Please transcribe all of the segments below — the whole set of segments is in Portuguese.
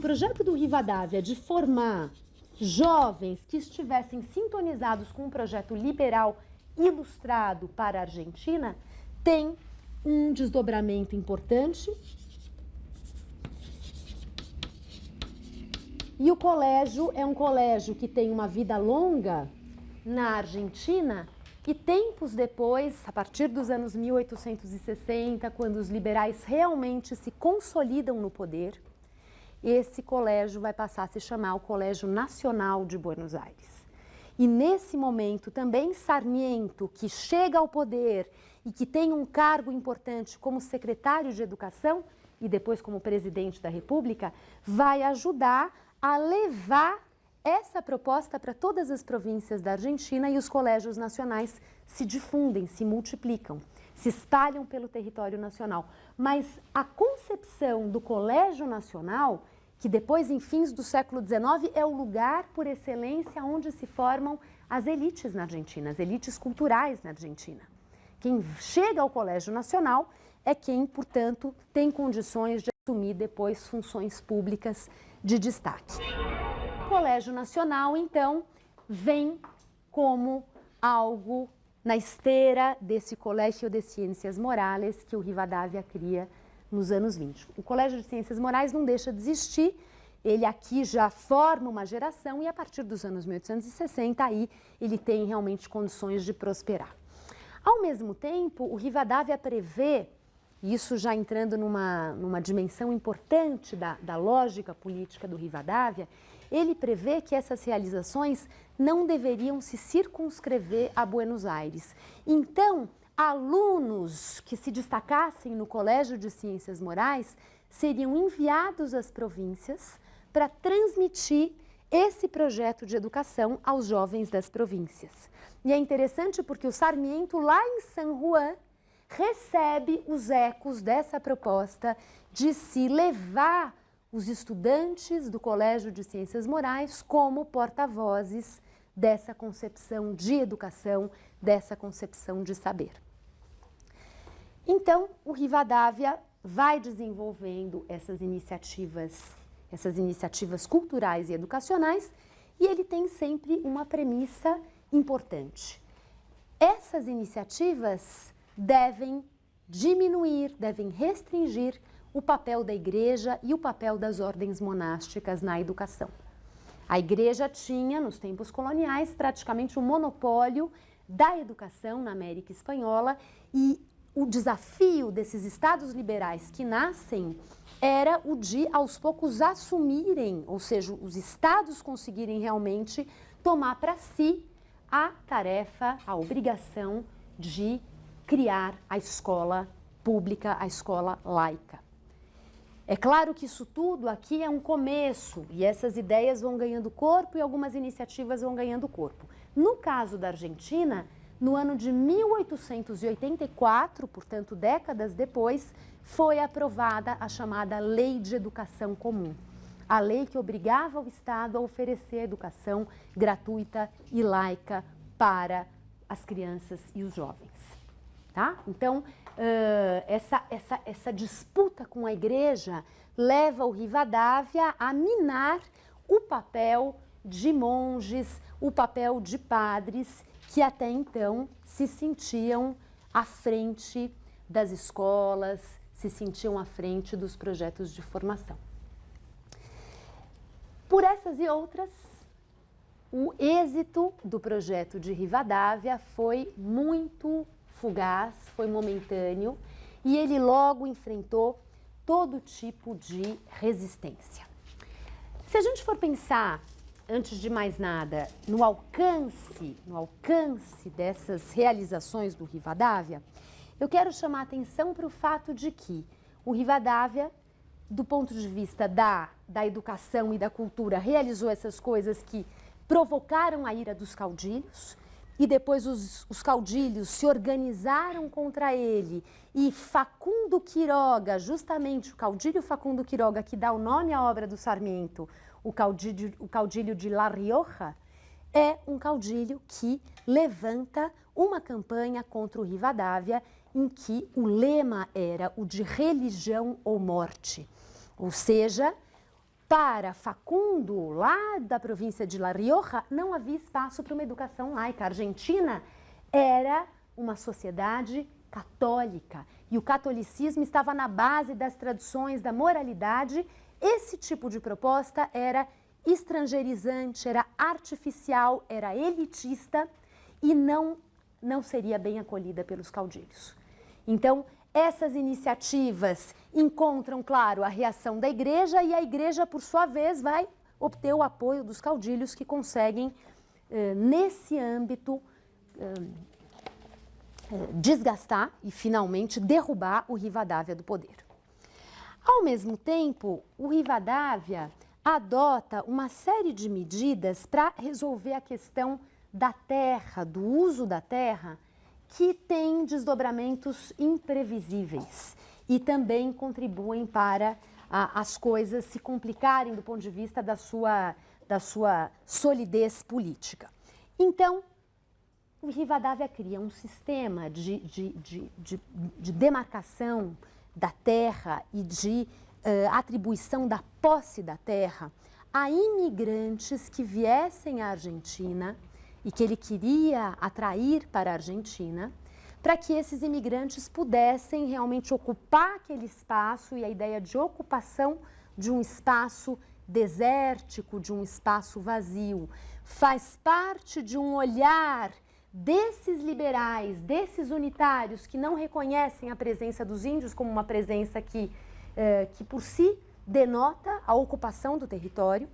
projeto do Rivadavia de formar jovens que estivessem sintonizados com um projeto liberal ilustrado para a Argentina tem um desdobramento importante. E o colégio é um colégio que tem uma vida longa na Argentina e tempos depois, a partir dos anos 1860, quando os liberais realmente se consolidam no poder, esse colégio vai passar a se chamar o Colégio Nacional de Buenos Aires. E nesse momento também Sarmiento, que chega ao poder e que tem um cargo importante como secretário de Educação e depois como presidente da República, vai ajudar a levar essa proposta para todas as províncias da Argentina e os colégios nacionais se difundem, se multiplicam, se espalham pelo território nacional. Mas a concepção do Colégio Nacional, que depois, em fins do século XIX, é o lugar por excelência onde se formam as elites na Argentina, as elites culturais na Argentina. Quem chega ao Colégio Nacional é quem, portanto, tem condições de assumir depois funções públicas de destaque. O Colégio Nacional, então, vem como algo na esteira desse Colégio de Ciências Morais que o Rivadavia cria nos anos 20. O Colégio de Ciências Morais não deixa de existir, ele aqui já forma uma geração e a partir dos anos 1860 aí ele tem realmente condições de prosperar. Ao mesmo tempo, o Rivadavia prevê, isso já entrando numa dimensão importante da lógica política do Rivadavia, ele prevê que essas realizações não deveriam se circunscrever a Buenos Aires. Então, alunos que se destacassem no Colégio de Ciências Morais seriam enviados às províncias para transmitir esse projeto de educação aos jovens das províncias. E é interessante porque o Sarmiento, lá em San Juan, recebe os ecos dessa proposta de se levar os estudantes do Colégio de Ciências Morais como porta-vozes dessa concepção de educação, dessa concepção de saber. Então, o Rivadavia vai desenvolvendo essas iniciativas culturais e educacionais e ele tem sempre uma premissa importante. Essas iniciativas devem diminuir, devem restringir o papel da igreja e o papel das ordens monásticas na educação. A igreja tinha, nos tempos coloniais, praticamente um monopólio da educação na América Espanhola e o desafio desses estados liberais que nascem era o de, aos poucos, assumirem, ou seja, os estados conseguirem realmente tomar para si a tarefa, a obrigação de criar a escola pública, a escola laica. É claro que isso tudo aqui é um começo e essas ideias vão ganhando corpo e algumas iniciativas vão ganhando corpo. No caso da Argentina, no ano de 1884, portanto décadas depois, foi aprovada a chamada Lei de Educação Comum. A lei que obrigava o Estado a oferecer educação gratuita e laica para as crianças e os jovens. Tá? Então, essa disputa com a igreja leva o Rivadavia a minar o papel de monges, o papel de padres que até então se sentiam à frente das escolas, se sentiam à frente dos projetos de formação. Por essas e outras, o êxito do projeto de Rivadavia foi muito fugaz, foi momentâneo e ele logo enfrentou todo tipo de resistência. Se a gente for pensar, antes de mais nada, no alcance dessas realizações do Rivadavia, eu quero chamar a atenção para o fato de que o Rivadavia, do ponto de vista da educação e da cultura, realizou essas coisas que provocaram a ira dos caudilhos, e depois os caudilhos se organizaram contra ele e Facundo Quiroga, justamente o caudilho Facundo Quiroga, que dá o nome à obra do Sarmiento, o caudilho de La Rioja, é um caudilho que levanta uma campanha contra o Rivadavia em que o lema era o de religião ou morte, ou seja, para Facundo, lá da província de La Rioja, não havia espaço para uma educação laica. A Argentina era uma sociedade católica e o catolicismo estava na base das tradições da moralidade. Esse tipo de proposta era estrangeirizante, era artificial, era elitista e não seria bem acolhida pelos caudilhos. Então, essas iniciativas encontram, claro, a reação da igreja e a igreja, por sua vez, vai obter o apoio dos caudilhos que conseguem, nesse âmbito, desgastar e, finalmente, derrubar o Rivadavia do poder. Ao mesmo tempo, o Rivadavia adota uma série de medidas para resolver a questão da terra, do uso da terra, que tem desdobramentos imprevisíveis e também contribuem para as coisas se complicarem do ponto de vista da sua solidez política. Então, o Rivadavia cria um sistema de demarcação da terra e de atribuição da posse da terra a imigrantes que viessem à Argentina e que ele queria atrair para a Argentina, para que esses imigrantes pudessem realmente ocupar aquele espaço, e a ideia de ocupação de um espaço desértico, de um espaço vazio, faz parte de um olhar desses liberais, desses unitários que não reconhecem a presença dos índios como uma presença que por si denota a ocupação do território.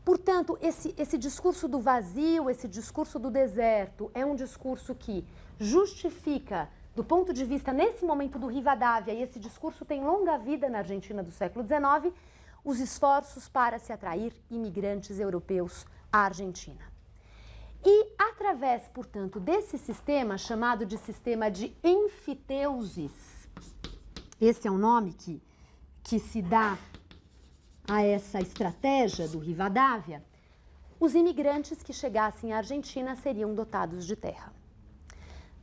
Portanto, esse discurso do vazio, esse discurso do deserto, é um discurso que justifica, do ponto de vista, nesse momento do Rivadavia, e esse discurso tem longa vida na Argentina do século XIX, os esforços para se atrair imigrantes europeus à Argentina. E, através, portanto, desse sistema, chamado de sistema de enfiteuses, esse é o nome que se dá a essa estratégia do Rivadavia, os imigrantes que chegassem à Argentina seriam dotados de terra.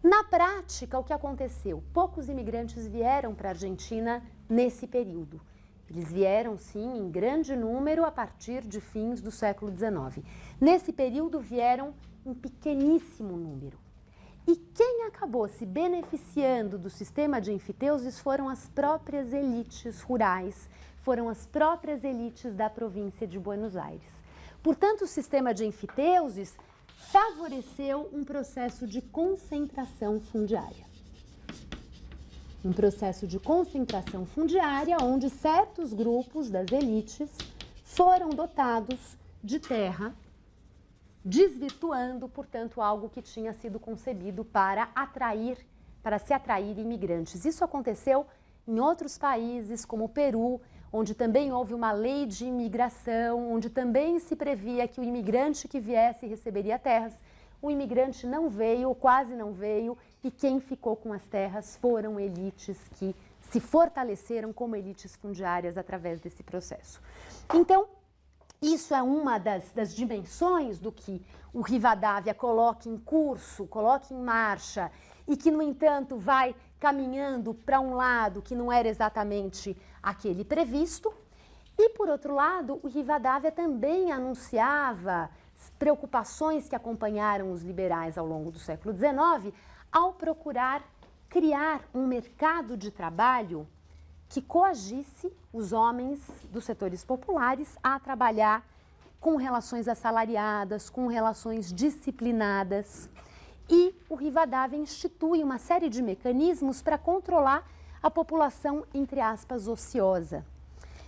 Na prática, o que aconteceu? Poucos imigrantes vieram para a Argentina nesse período. Eles vieram, sim, em grande número a partir de fins do século XIX. Nesse período vieram em pequeníssimo número. E quem acabou se beneficiando do sistema de enfiteuses foram as próprias elites rurais, foram as próprias elites da província de Buenos Aires. Portanto, o sistema de enfiteuses favoreceu um processo de concentração fundiária. Um processo de concentração fundiária onde certos grupos das elites foram dotados de terra, desvirtuando, portanto, algo que tinha sido concebido para se atrair imigrantes. Isso aconteceu em outros países, como o Peru, onde também houve uma lei de imigração, onde também se previa que o imigrante que viesse receberia terras. O imigrante não veio, quase não veio, e quem ficou com as terras foram elites que se fortaleceram como elites fundiárias através desse processo. Então, isso é uma das dimensões do que o Rivadavia coloca em curso, coloca em marcha, e que, no entanto, vai caminhando para um lado que não era exatamente aquele previsto. E, por outro lado, o Rivadavia também anunciava preocupações que acompanharam os liberais ao longo do século XIX ao procurar criar um mercado de trabalho que coagisse os homens dos setores populares a trabalhar com relações assalariadas, com relações disciplinadas. E o Rivadavia institui uma série de mecanismos para controlar a população, entre aspas, ociosa.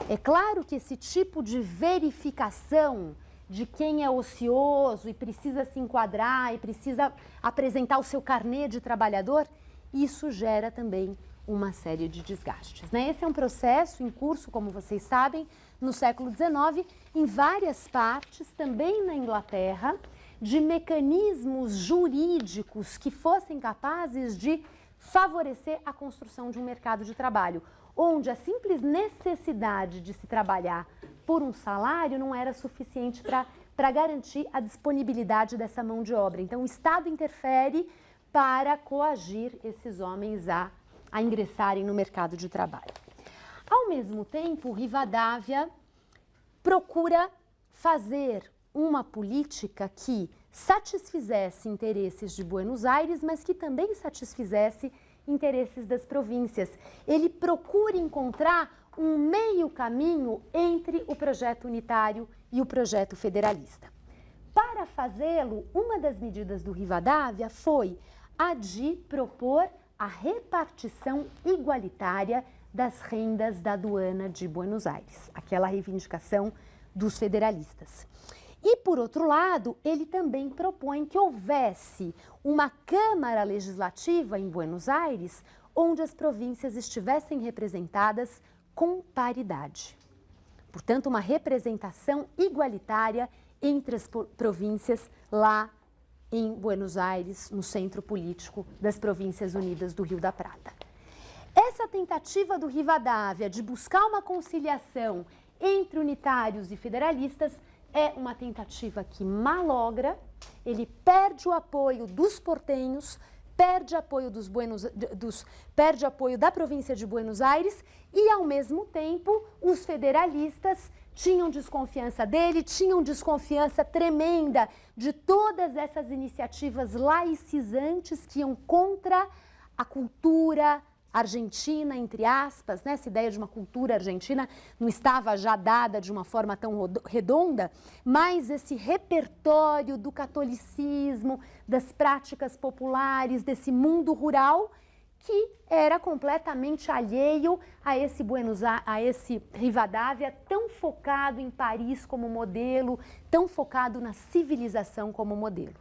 É claro que esse tipo de verificação de quem é ocioso e precisa se enquadrar e precisa apresentar o seu carnê de trabalhador, isso gera também uma série de desgastes, né? Esse é um processo em curso, como vocês sabem, no século XIX, em várias partes, também na Inglaterra, de mecanismos jurídicos que fossem capazes de favorecer a construção de um mercado de trabalho, onde a simples necessidade de se trabalhar por um salário não era suficiente para garantir a disponibilidade dessa mão de obra. Então, o Estado interfere para coagir esses homens a ingressarem no mercado de trabalho. Ao mesmo tempo, Rivadavia procura fazer uma política que satisfizesse interesses de Buenos Aires, mas que também satisfizesse interesses das províncias. Ele procura encontrar um meio caminho entre o projeto unitário e o projeto federalista. Para fazê-lo, uma das medidas do Rivadavia foi a de propor a repartição igualitária das rendas da aduana de Buenos Aires, aquela reivindicação dos federalistas. E, por outro lado, ele também propõe que houvesse uma Câmara Legislativa em Buenos Aires onde as províncias estivessem representadas com paridade. Portanto, uma representação igualitária entre as províncias lá em Buenos Aires, no centro político das Províncias Unidas do Rio da Prata. Essa tentativa do Rivadavia de buscar uma conciliação entre unitários e federalistas é uma tentativa que malogra, ele perde o apoio dos portenhos, perde apoio perde apoio da província de Buenos Aires e, ao mesmo tempo, os federalistas tinham desconfiança dele, tinham desconfiança tremenda de todas essas iniciativas laicizantes que iam contra a cultura argentina, entre aspas, né? Essa ideia de uma cultura argentina não estava já dada de uma forma tão redonda, mas esse repertório do catolicismo, das práticas populares, desse mundo rural, que era completamente alheio a esse Rivadavia tão focado em Paris como modelo, tão focado na civilização como modelo.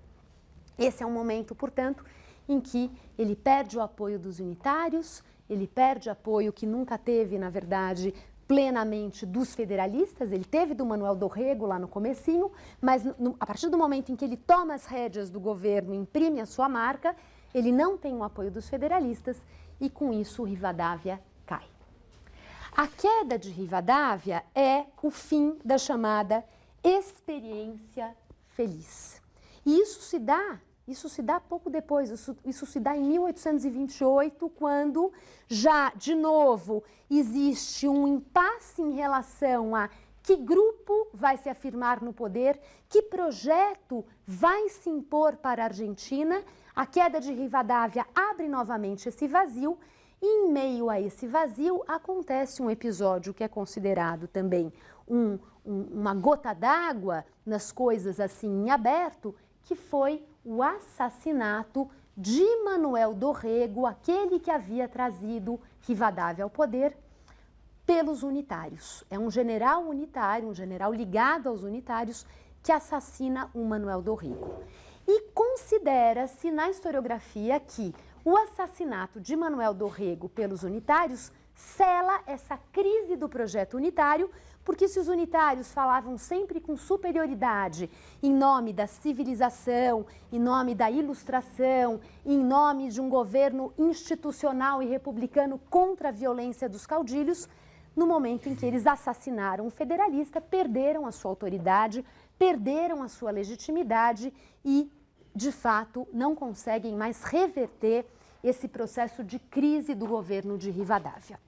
Esse é um momento, portanto, em que ele perde o apoio dos unitários, ele perde apoio que nunca teve, na verdade, plenamente dos federalistas, ele teve do Manuel Dorrego lá no comecinho, mas a partir do momento em que ele toma as rédeas do governo, imprime a sua marca, ele não tem o apoio dos federalistas e com isso o Rivadavia cai. A queda de Rivadavia é o fim da chamada experiência feliz. E isso se dá pouco depois, isso se dá em 1828, quando já, de novo, existe um impasse em relação a que grupo vai se afirmar no poder, que projeto vai se impor para a Argentina. A queda de Rivadavia abre novamente esse vazio e, em meio a esse vazio, acontece um episódio que é considerado também uma gota d'água nas coisas assim em aberto, que foi o assassinato de Manuel Dorrego, aquele que havia trazido Rivadavia ao poder, pelos unitários. É um general unitário, um general ligado aos unitários, que assassina o Manuel Dorrego. E considera-se na historiografia que o assassinato de Manuel Dorrego pelos unitários sela essa crise do projeto unitário, porque se os unitários falavam sempre com superioridade em nome da civilização, em nome da ilustração, em nome de um governo institucional e republicano contra a violência dos caudilhos, no momento em que eles assassinaram o federalista, perderam a sua autoridade, perderam a sua legitimidade e, de fato, não conseguem mais reverter esse processo de crise do governo de Rivadavia.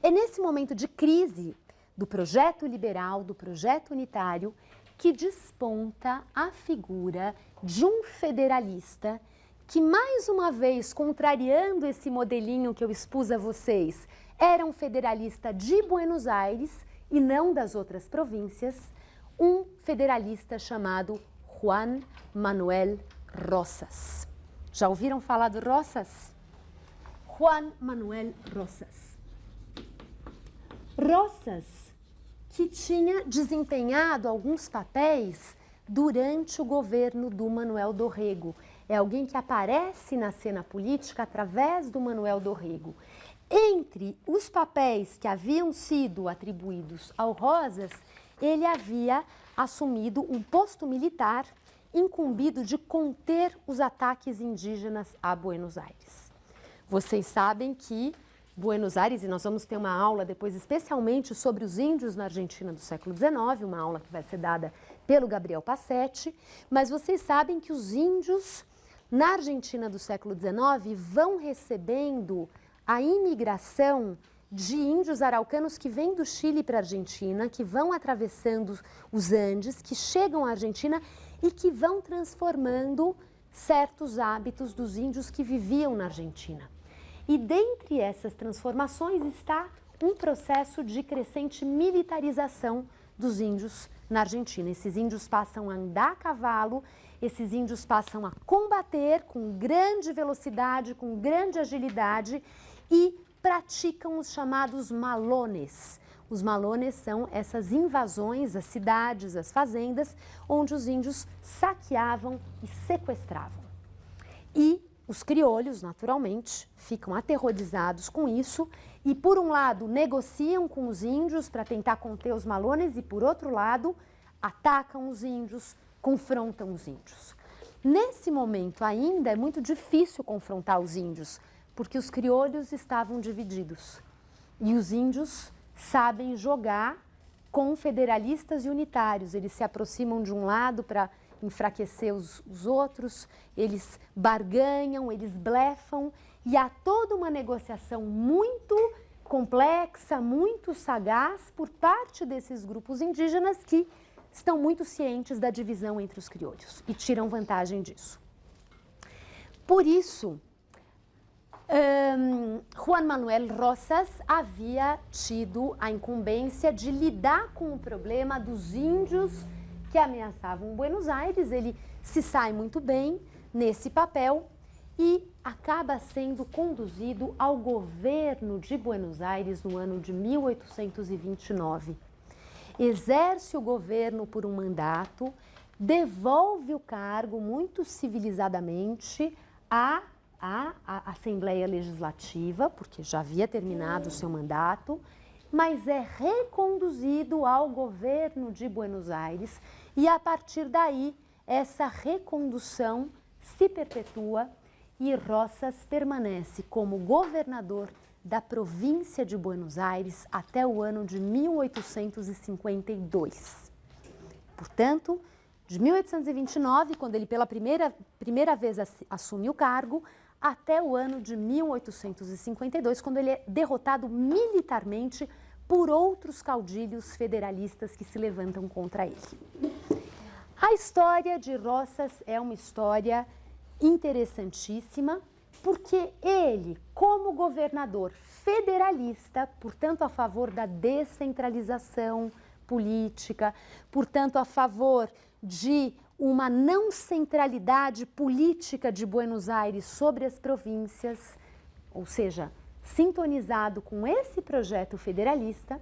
É nesse momento de crise do projeto liberal, do projeto unitário, que desponta a figura de um federalista que, mais uma vez, contrariando esse modelinho que eu expus a vocês, era um federalista de Buenos Aires e não das outras províncias, um federalista chamado Juan Manuel Rosas. Já ouviram falar do Rosas? Juan Manuel Rosas. Rosas, que tinha desempenhado alguns papéis durante o governo do Manuel Dorrego. É alguém que aparece na cena política através do Manuel Dorrego. Entre os papéis que haviam sido atribuídos ao Rosas, ele havia assumido um posto militar incumbido de conter os ataques indígenas a Buenos Aires. Vocês sabem que Buenos Aires, e nós vamos ter uma aula depois especialmente sobre os índios na Argentina do século XIX, uma aula que vai ser dada pelo Gabriel Passetti, mas vocês sabem que os índios na Argentina do século XIX vão recebendo a imigração de índios araucanos que vêm do Chile para a Argentina, que vão atravessando os Andes, que chegam à Argentina e que vão transformando certos hábitos dos índios que viviam na Argentina. E dentre essas transformações está um processo de crescente militarização dos índios na Argentina. Esses índios passam a andar a cavalo, esses índios passam a combater com grande velocidade, com grande agilidade e praticam os chamados malones. Os malones são essas invasões às cidades, às fazendas, onde os índios saqueavam e sequestravam. E os crioulos, naturalmente, ficam aterrorizados com isso e, por um lado, negociam com os índios para tentar conter os malones e, por outro lado, atacam os índios, confrontam os índios. Nesse momento ainda é muito difícil confrontar os índios, porque os crioulos estavam divididos e os índios sabem jogar com federalistas e unitários. Eles se aproximam de um lado para enfraquecer os outros, eles barganham, eles blefam e há toda uma negociação muito complexa, muito sagaz por parte desses grupos indígenas que estão muito cientes da divisão entre os crioulos e tiram vantagem disso. Por isso, Juan Manuel Rosas havia tido a incumbência de lidar com o problema dos índios que ameaçavam Buenos Aires. Ele se sai muito bem nesse papel e acaba sendo conduzido ao governo de Buenos Aires no ano de 1829. Exerce o governo por um mandato, devolve o cargo muito civilizadamente à Assembleia Legislativa, porque já havia terminado o seu mandato, mas é reconduzido ao governo de Buenos Aires e, a partir daí, essa recondução se perpetua e Rosas permanece como governador da província de Buenos Aires até o ano de 1852. Portanto, de 1829, quando ele pela primeira vez assume o cargo, até o ano de 1852, quando ele é derrotado militarmente por outros caudilhos federalistas que se levantam contra ele. A história de Rosas é uma história interessantíssima, porque ele, como governador federalista, portanto a favor da descentralização política, portanto a favor de uma não centralidade política de Buenos Aires sobre as províncias, ou seja, sintonizado com esse projeto federalista,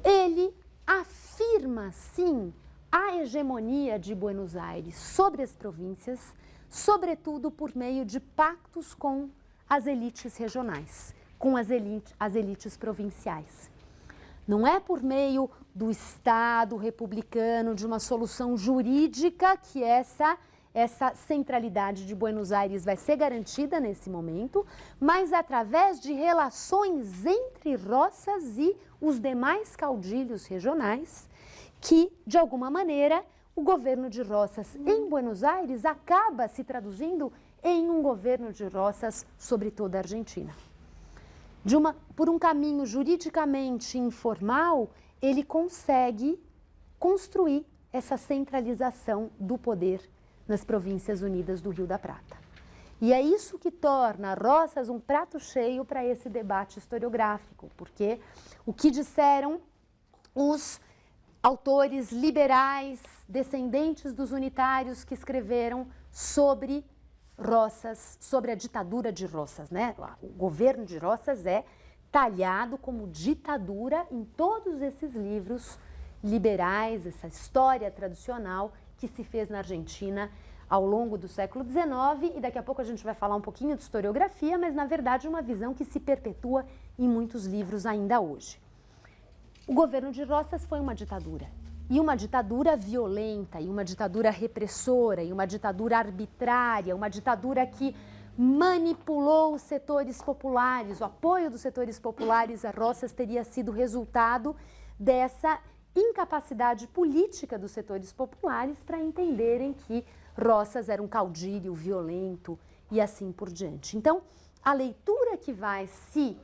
ele afirma, sim, a hegemonia de Buenos Aires sobre as províncias, sobretudo por meio de pactos com as elites regionais, com as elites provinciais. Não é por meio do Estado republicano, de uma solução jurídica, que essa centralidade de Buenos Aires vai ser garantida nesse momento, mas através de relações entre Rosas e os demais caudilhos regionais, que, de alguma maneira, o governo de Rosas em Buenos Aires acaba se traduzindo em um governo de Rosas sobre toda a Argentina. Por um caminho juridicamente informal, ele consegue construir essa centralização do poder nas Províncias Unidas do Rio da Prata. E é isso que torna Rosas um prato cheio para esse debate historiográfico, porque o que disseram os autores liberais, descendentes dos unitários que escreveram sobre Rosas, sobre a ditadura de Rosas, né? O governo de Rosas é talhado como ditadura em todos esses livros liberais, essa história tradicional que se fez na Argentina ao longo do século XIX, e daqui a pouco a gente vai falar um pouquinho de historiografia, mas na verdade uma visão que se perpetua em muitos livros ainda hoje. O governo de Rosas foi uma ditadura, e uma ditadura violenta, e uma ditadura repressora, e uma ditadura arbitrária, uma ditadura que manipulou os setores populares. O apoio dos setores populares a Rosas teria sido resultado dessa incapacidade política dos setores populares para entenderem que Rosas era um caudilho violento e assim por diante. Então, a leitura que vai se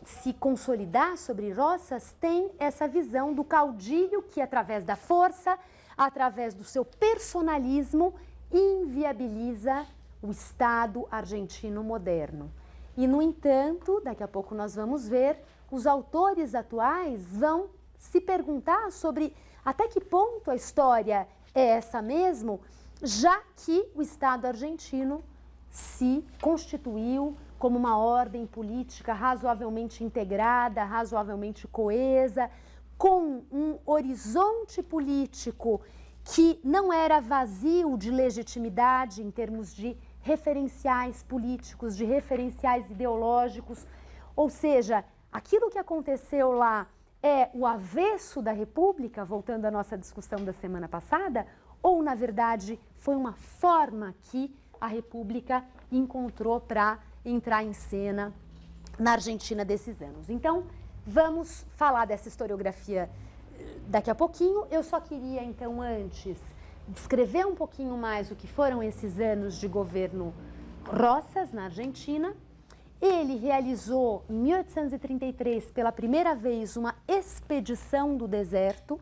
se consolidar sobre Rosas tem essa visão do caudilho que, através da força, através do seu personalismo, inviabiliza o Estado argentino moderno. E, no entanto, daqui a pouco nós vamos ver, os autores atuais vão se perguntar sobre até que ponto a história é essa mesmo, já que o Estado argentino se constituiu como uma ordem política razoavelmente integrada, razoavelmente coesa, com um horizonte político que não era vazio de legitimidade em termos de referenciais políticos, de referenciais ideológicos, ou seja, aquilo que aconteceu lá é o avesso da República, voltando à nossa discussão da semana passada, ou, na verdade, foi uma forma que a República encontrou para entrar em cena na Argentina desses anos. Então, vamos falar dessa historiografia daqui a pouquinho. Eu só queria, então, antes, descrever um pouquinho mais o que foram esses anos de governo Rosas na Argentina. Ele realizou, em 1833, pela primeira vez, uma expedição do deserto.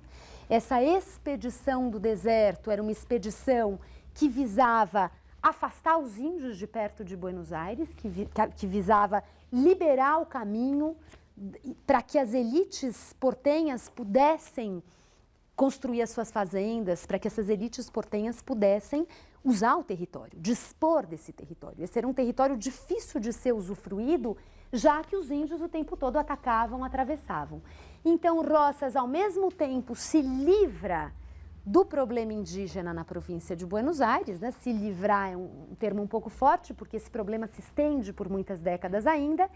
Essa expedição do deserto era uma expedição que visava afastar os índios de perto de Buenos Aires, que visava liberar o caminho para que as elites portenhas pudessem construir as suas fazendas, para que essas elites portenhas pudessem usar o território, dispor desse território. Esse era um território difícil de ser usufruído, já que os índios o tempo todo atacavam, atravessavam. Então, Rosas, ao mesmo tempo, se livra do problema indígena na província de Buenos Aires, né? Se livrar é um termo um pouco forte, porque esse problema se estende por muitas décadas ainda,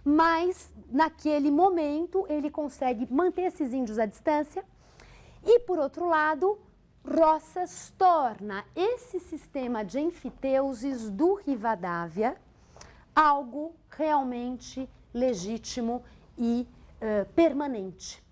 mas naquele momento ele consegue manter esses índios à distância e, por outro lado, Rosas torna esse sistema de enfiteuses do Rivadavia algo realmente legítimo e permanente.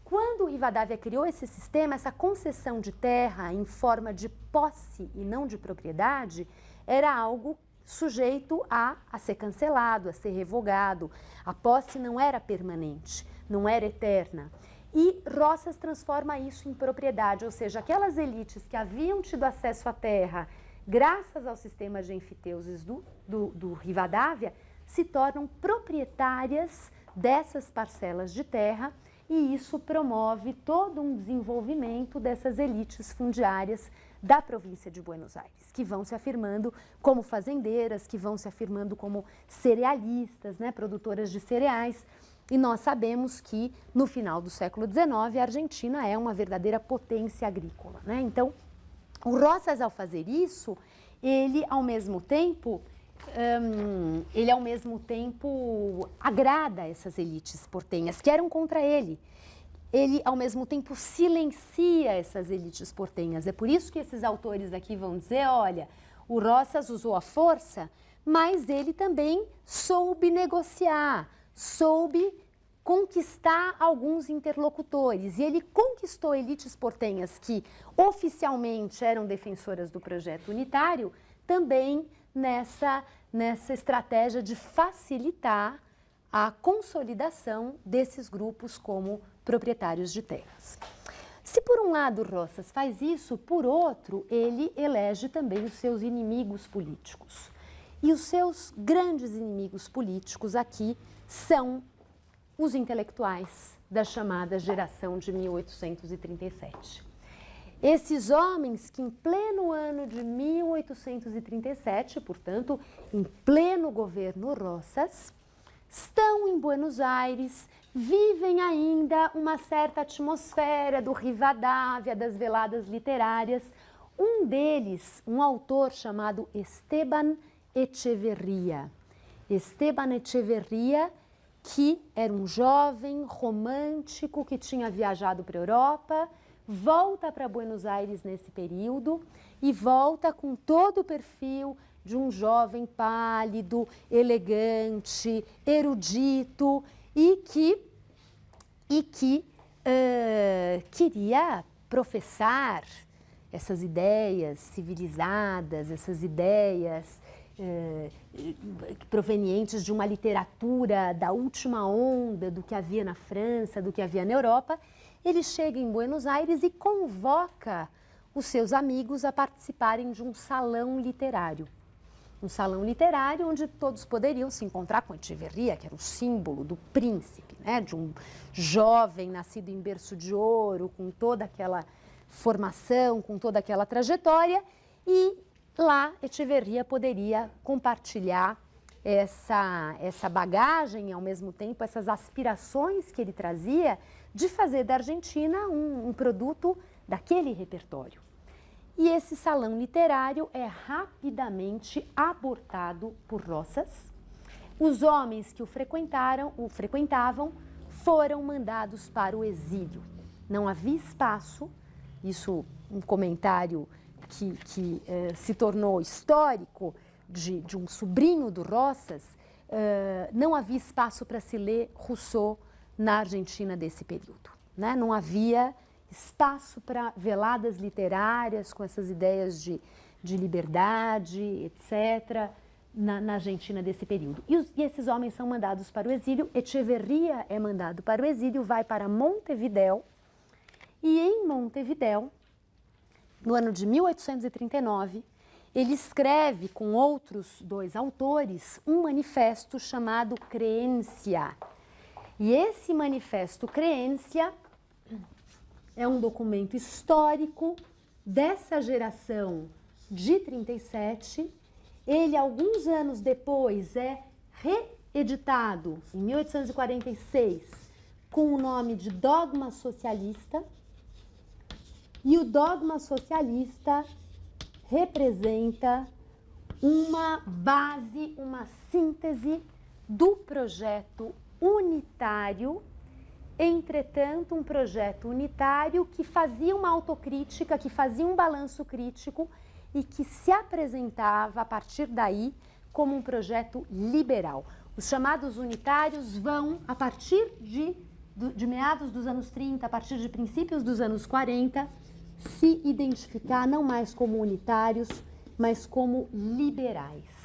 Quando o Rivadavia criou esse sistema, essa concessão de terra em forma de posse e não de propriedade, era algo sujeito a ser cancelado, a ser revogado. A posse não era permanente, não era eterna. E Rosas transforma isso em propriedade, ou seja, aquelas elites que haviam tido acesso à terra graças ao sistema de enfiteuses do Rivadavia, se tornam proprietárias dessas parcelas de terra, e isso promove todo um desenvolvimento dessas elites fundiárias da província de Buenos Aires, que vão se afirmando como fazendeiras, que vão se afirmando como cerealistas, né, produtoras de cereais. E nós sabemos que, no final do século XIX, a Argentina é uma verdadeira potência agrícola, né? Então, o Rosas, ao fazer isso, ele, ao mesmo tempo, agrada essas elites portenhas que eram contra ele. Ele, ao mesmo tempo, silencia essas elites portenhas. É por isso que esses autores aqui vão dizer, olha, o Rosas usou a força, mas ele também soube negociar, soube conquistar alguns interlocutores. E ele conquistou elites portenhas que oficialmente eram defensoras do projeto unitário, também nessa estratégia de facilitar a consolidação desses grupos como proprietários de terras. Se por um lado Rosas faz isso, por outro ele elege também os seus inimigos políticos. E os seus grandes inimigos políticos aqui são os intelectuais da chamada geração de 1837. Esses homens que, em pleno ano de 1837, portanto, em pleno governo Rosas, estão em Buenos Aires, vivem ainda uma certa atmosfera do Rivadavia, das veladas literárias. Um deles, um autor chamado Esteban Echeverría. Esteban Echeverría, que era um jovem romântico que tinha viajado para a Europa, volta para Buenos Aires nesse período e volta com todo o perfil de um jovem pálido, elegante, erudito e que queria professar essas ideias civilizadas, essas ideias provenientes de uma literatura da última onda, do que havia na França, do que havia na Europa, ele chega em Buenos Aires e convoca os seus amigos a participarem de um salão literário. Um salão literário onde todos poderiam se encontrar com Echeverría, que era o símbolo do príncipe, né? De um jovem nascido em berço de ouro, com toda aquela formação, com toda aquela trajetória, e lá Echeverría poderia compartilhar essa bagagem e, ao mesmo tempo, essas aspirações que ele trazia de fazer da Argentina um produto daquele repertório. E esse salão literário é rapidamente abortado por Rosas. Os homens que o frequentavam foram mandados para o exílio. Não havia espaço, isso um comentário que se tornou histórico de um sobrinho do Rosas, não havia espaço para se ler Rousseau na Argentina desse período, né? Não havia espaço para veladas literárias com essas ideias de liberdade, etc., na Argentina desse período. E esses homens são mandados para o exílio. Echeverría é mandado para o exílio, vai para Montevidéu, e em Montevidéu, no ano de 1839, ele escreve com outros 2 autores um manifesto chamado Creencia. E esse manifesto Creencia é um documento histórico dessa geração de 37. Ele, alguns anos depois, é reeditado em 1846 com o nome de Dogma Socialista. E o Dogma Socialista representa uma base, uma síntese do projeto unitário. Entretanto, um projeto unitário que fazia uma autocrítica, que fazia um balanço crítico e que se apresentava, a partir daí, como um projeto liberal. Os chamados unitários vão, a partir de meados dos anos 30, a partir de princípios dos anos 40, se identificar não mais como unitários, mas como liberais.